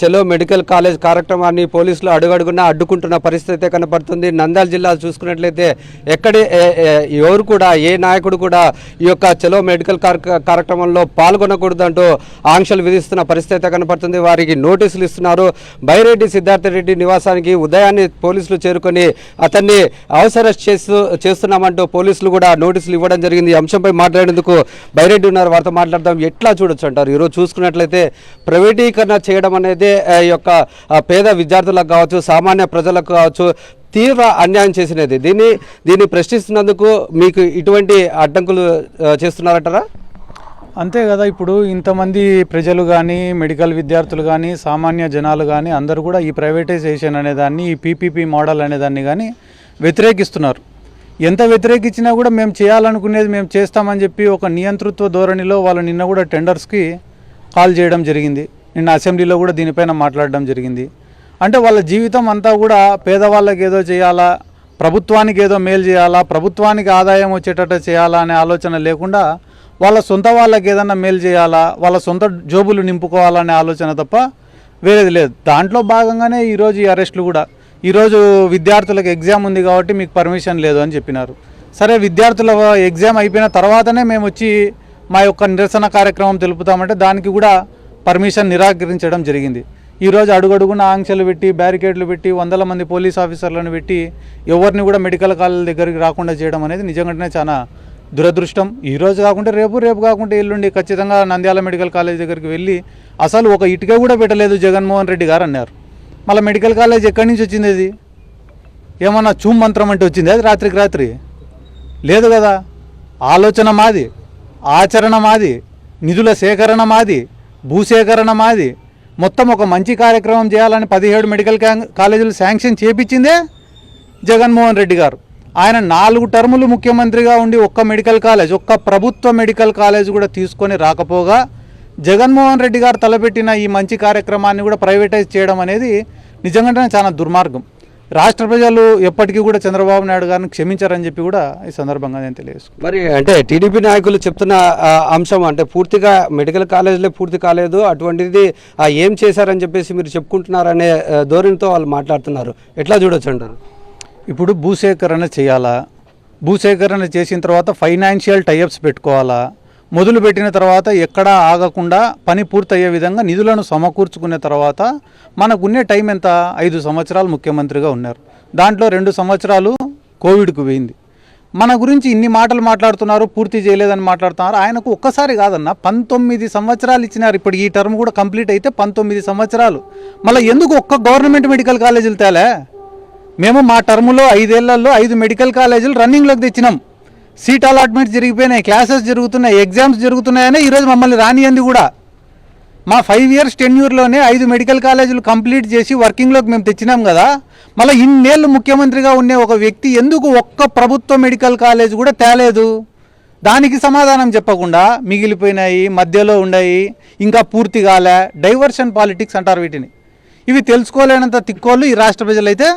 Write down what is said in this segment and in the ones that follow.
చలో medical college కార్యక్రమాన్ని పోలీసులు అడుగడుగునా అడ్డుకుంటున్న పరిస్థితి కనపడుతుంది. నంద్యాల జిల్లా చూసుకున్నట్లయితే ఎవరు కూడా ఏ నాయకుడు కూడా ఈ యొక్క చలో మెడికల్ కార్యక్రమంలో పాల్గొనకూడదంటూ ఆంక్షలు విధిస్తున్న పరిస్థితి కనపడుతుంది. వారికి నోటీసులు ఇస్తున్నారు. బైరెడ్డి సిద్ధార్థ రెడ్డి నివాసానికి ఉదయాన్నే పోలీసులు చేరుకొని అతన్ని హౌస్ అరెస్ట్ చేస్తున్నామంటూ పోలీసులు కూడా నోటీసులు ఇవ్వడం జరిగింది. ఈ అంశంపై మాట్లాడేందుకు బైరెడ్డి ఉన్నారు. వారితో మాట్లాడదాం. ఎట్లా చూడొచ్చు అంటారు? ఈరోజు చూసుకున్నట్లయితే ప్రైవేటీకరణ చేయడం అనేది ఈ యొక్క పేద విద్యార్థులకు కావచ్చు, సామాన్య ప్రజలకు కావచ్చు తీవ్ర అన్యాయం చేసినది. దీన్ని ప్రశ్నిస్తున్నందుకు మీకు ఇటువంటి అడ్డంకులు చేస్తున్నారంటారా? అంతే కదా. ఇప్పుడు ఇంతమంది ప్రజలు కానీ, మెడికల్ విద్యార్థులు కానీ, సామాన్య జనాలు కానీ అందరూ కూడా ఈ ప్రైవేటైజేషన్ అనేదాన్ని, ఈ పీపీపీ మోడల్ అనేదాన్ని కానీ వ్యతిరేకిస్తున్నారు. ఎంత వ్యతిరేకించినా కూడా మేము చేయాలనుకునేది మేము చేస్తామని చెప్పి ఒక నియంతృత్వ ధోరణిలో వాళ్ళు నిన్న కూడా టెండర్స్కి కాల్ చేయడం జరిగింది. నిన్న అసెంబ్లీలో కూడా దీనిపైన మాట్లాడడం జరిగింది. అంటే వాళ్ళ జీవితం అంతా కూడా పేదవాళ్ళకి ఏదో చేయాలా, ప్రభుత్వానికి ఏదో మేలు చేయాలా, ప్రభుత్వానికి ఆదాయం వచ్చేటట్టు చేయాలా అనే ఆలోచన లేకుండా వాళ్ళ సొంత వాళ్ళకి ఏదన్నా మేలు చేయాలా, వాళ్ళ సొంత జోబులు నింపుకోవాలనే ఆలోచన తప్ప వేరేది లేదు. దాంట్లో భాగంగానే ఈరోజు ఈ అరెస్టులు కూడా. ఈరోజు విద్యార్థులకు ఎగ్జామ్ ఉంది కాబట్టి మీకు పర్మిషన్ లేదు అని చెప్పినారు. సరే, విద్యార్థుల ఎగ్జామ్ అయిపోయిన తర్వాతనే మేము వచ్చి మా యొక్క నిరసన కార్యక్రమం తెలుపుతామంటే దానికి కూడా పర్మిషన్ నిరాకరించడం జరిగింది. ఈరోజు అడుగడుగున ఆంక్షలు పెట్టి, బ్యారికేడ్లు పెట్టి, వందల మంది పోలీస్ ఆఫీసర్లను పెట్టి ఎవరిని కూడా మెడికల్ కాలేజ్ దగ్గరికి రాకుండా చేయడం అనేది నిజంగానే చాలా దురదృష్టం. ఈరోజు కాకుంటే రేపు కాకుంటే ఎల్లుండి ఖచ్చితంగా నంద్యాల మెడికల్ కాలేజ్ దగ్గరికి వెళ్ళి అసలు ఒక ఇటుక కూడా పెట్టలేదు జగన్మోహన్ రెడ్డి గారు అన్నారు. మళ్ళీ మెడికల్ కాలేజ్ ఎక్కడి నుంచి వచ్చింది? అది ఏమన్నా చూమ్ మంత్రం అంటే వచ్చింది? అది రాత్రికి రాత్రి లేదు కదా. ఆలోచన మాది, ఆచరణ మాది, నిధుల సేకరణ మాది, భూసేకరణ మాది. మొత్తం ఒక మంచి కార్యక్రమం చేయాలని 17 మెడికల్ కాలేజీలు శాంక్షన్ చేపించిందే జగన్మోహన్ రెడ్డి గారు. ఆయన 4 టర్ములు ముఖ్యమంత్రిగా ఉండి ఒక్క ప్రభుత్వ మెడికల్ కాలేజ్ కూడా తీసుకొని రాకపోగా జగన్మోహన్ రెడ్డి గారు తలపెట్టిన ఈ మంచి కార్యక్రమాన్ని కూడా ప్రైవేటైజ్ చేయడం అనేది నిజంగానే చాలా దుర్మార్గం. రాష్ట్ర ప్రజలు ఎప్పటికీ కూడా చంద్రబాబు నాయుడు గారిని క్షమించారని చెప్పి కూడా ఈ సందర్భంగా నేను తెలియజేసుకున్నాను. మరి అంటే టీడీపీ నాయకులు చెప్తున్న అంశం అంటే పూర్తిగా మెడికల్ కాలేజీలే పూర్తి కాలేదు, అటువంటిది ఏం చేశారని చెప్పేసి మీరు చెప్పుకుంటున్నారనే ధోరణితో వాళ్ళు మాట్లాడుతున్నారు. ఎట్లా చూడొచ్చు అంటారు? ఇప్పుడు భూసేకరణ చేయాలా, భూసేకరణ చేసిన తర్వాత ఫైనాన్షియల్ టైఅప్స్ పెట్టుకోవాలా, మొదలు పెట్టిన తర్వాత ఎక్కడా ఆగకుండా పని పూర్తయ్యే విధంగా నిధులను సమకూర్చుకున్న తర్వాత మనకున్నే టైం ఎంత? 5 సంవత్సరాలు ముఖ్యమంత్రిగా ఉన్నారు. దాంట్లో 2 సంవత్సరాలు కోవిడ్కు పోయింది. మన గురించి ఇన్ని మాటలు మాట్లాడుతున్నారు, పూర్తి చేయలేదని మాట్లాడుతున్నారు. ఆయనకు ఒక్కసారి కాదన్న 19 సంవత్సరాలు ఇచ్చినారు. ఇప్పుడు ఈ టర్మ్ కూడా కంప్లీట్ అయితే 19 సంవత్సరాలు. మళ్ళీ ఎందుకు ఒక్క గవర్నమెంట్ మెడికల్ కాలేజీలు తేలే? మేము మా టర్ములో 5 ఏళ్లలో 5 మెడికల్ కాలేజీలు రన్నింగ్లోకి తెచ్చినాం. సీట్ అలాట్మెంట్స్ జరిగిపోయినాయి, క్లాసెస్ జరుగుతున్నాయి, ఎగ్జామ్స్ జరుగుతున్నాయని ఈరోజు మమ్మల్ని రానియంది కూడా. మా 5 ఇయర్స్ టెన్యూర్లోనే 5 మెడికల్ కాలేజీలు కంప్లీట్ చేసి వర్కింగ్లోకి మేము తెచ్చినాం కదా. మళ్ళీ ఇన్నేళ్ళు ముఖ్యమంత్రిగా ఉండే ఒక వ్యక్తి ఎందుకు ఒక్క ప్రభుత్వ మెడికల్ కాలేజ్ కూడా తేలేదు? దానికి సమాధానం చెప్పకుండా మిగిలిపోయినాయి, మధ్యలో ఉన్నాయి, ఇంకా పూర్తి కాలే. డైవర్షన్ పాలిటిక్స్ అంటారు వీటిని. ఇవి తెలుసుకోలేనంత తిక్కోళ్ళు ఈ రాష్ట్ర ప్రజలైతే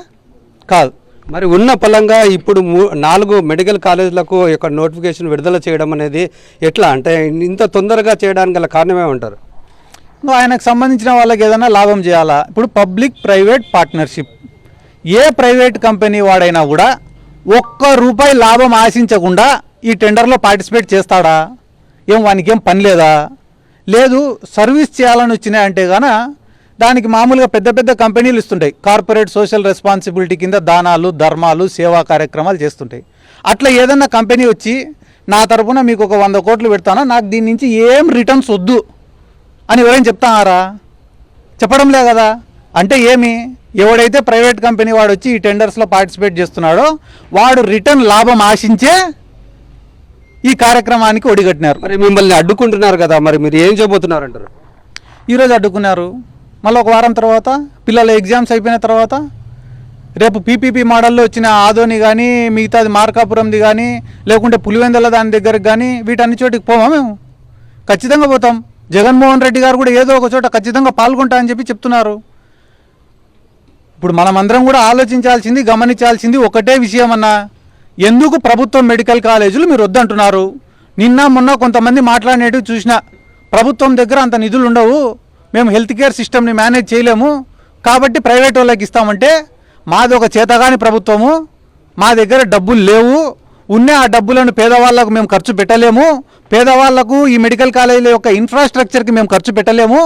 కాదు. మరి ఉన్న పలంగా ఇప్పుడు 4 మెడికల్ కాలేజీలకు యొక్క నోటిఫికేషన్ విడుదల చేయడం అనేది ఎట్లా? అంటే ఇంత తొందరగా చేయడానికి గల కారణమే ఉంటారు? ఆయనకు సంబంధించిన వాళ్ళకి ఏదైనా లాభం చేయాలా? ఇప్పుడు పబ్లిక్ ప్రైవేట్ పార్ట్నర్షిప్, ఏ ప్రైవేట్ కంపెనీ వాడైనా కూడా ₹1 లాభం ఆశించకుండా ఈ టెండర్లో పార్టిసిపేట్ చేస్తాడా? వానికి ఏం పని లేదా? లేదు, సర్వీస్ చేయాలని వచ్చినాయంటే గాన దానికి మామూలుగా పెద్ద పెద్ద కంపెనీలు ఇస్తుంటాయి. కార్పొరేట్ సోషల్ రెస్పాన్సిబిలిటీ కింద దానాలు, ధర్మాలు, సేవా కార్యక్రమాలు చేస్తుంటాయి. అట్లా ఏదన్నా కంపెనీ వచ్చి నా తరపున మీకు ఒక 100 కోట్లు పెడతానా, నాకు దీని నుంచి ఏం రిటర్న్స్ వద్దు అని ఎవరైనా చెప్తారా? చెప్పడం లే కదా. అంటే ఎవడైతే ప్రైవేట్ కంపెనీ వాడు వచ్చి ఈ టెండర్స్లో పార్టిసిపేట్ చేస్తున్నాడో వాడు రిటర్న్ లాభం ఆశించే ఈ కార్యక్రమానికి ఒడిగట్టినారు. మరి మిమ్మల్ని అడ్డుకుంటున్నారు కదా, మరి మీరు ఏం చేయబోతున్నారు అంటారు? ఈరోజు అడ్డుకున్నారు, మళ్ళీ ఒక వారం తర్వాత పిల్లల ఎగ్జామ్స్ అయిపోయిన తర్వాత రేపు పీపీపీ మోడల్లో వచ్చిన ఆదోని కానీ, మిగతాది మార్కాపురంది కానీ, లేకుంటే పులివెందుల దాని దగ్గరకు కానీ వీటన్ని చోటికి పోమా? మేము ఖచ్చితంగా పోతాం. జగన్మోహన్ రెడ్డి గారు కూడా ఏదో ఒక చోట ఖచ్చితంగా పాల్గొంటా అని చెప్పి చెప్తున్నారు. ఇప్పుడు మనమందరం కూడా ఆలోచించాల్సింది, గమనించాల్సింది ఒకటే విషయం అన్నా, ఎందుకు ప్రభుత్వ మెడికల్ కాలేజీలు మీరు వద్దంటున్నారు? నిన్న మొన్న కొంతమంది మాట్లాడినట్టు చూసిన ప్రభుత్వం దగ్గర అంత నిధులు ఉండవు, మేము హెల్త్ కేర్ సిస్టమ్ని మేనేజ్ చేయలేము కాబట్టి ప్రైవేట్ వాళ్ళకి ఇస్తామంటే మాది ఒక చేతగాని ప్రభుత్వము, మా దగ్గర డబ్బులు లేవు, ఉన్న ఆ డబ్బులను పేదవాళ్లకు మేము ఖర్చు పెట్టలేము, పేదవాళ్లకు ఈ మెడికల్ కాలేజీల యొక్క ఇన్ఫ్రాస్ట్రక్చర్కి మేము ఖర్చు పెట్టలేము,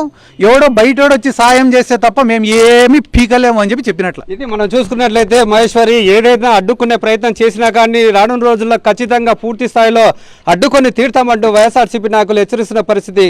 ఎవడో బయటోడు వచ్చి సాయం చేస్తే తప్ప మేము ఏమీ పీకలేము అని చెప్పి చెప్పినట్లు. ఇది మనం చూసుకున్నట్లయితే మహేశ్వరి ఏదైనా అడ్డుకునే ప్రయత్నం చేసినా కానీ రానున్న రోజుల్లో ఖచ్చితంగా పూర్తి స్థాయిలో అడ్డుకొని తీర్థమంటూ వైఎస్ఆర్సీపీ నాయకులు హెచ్చరిస్తున్న పరిస్థితి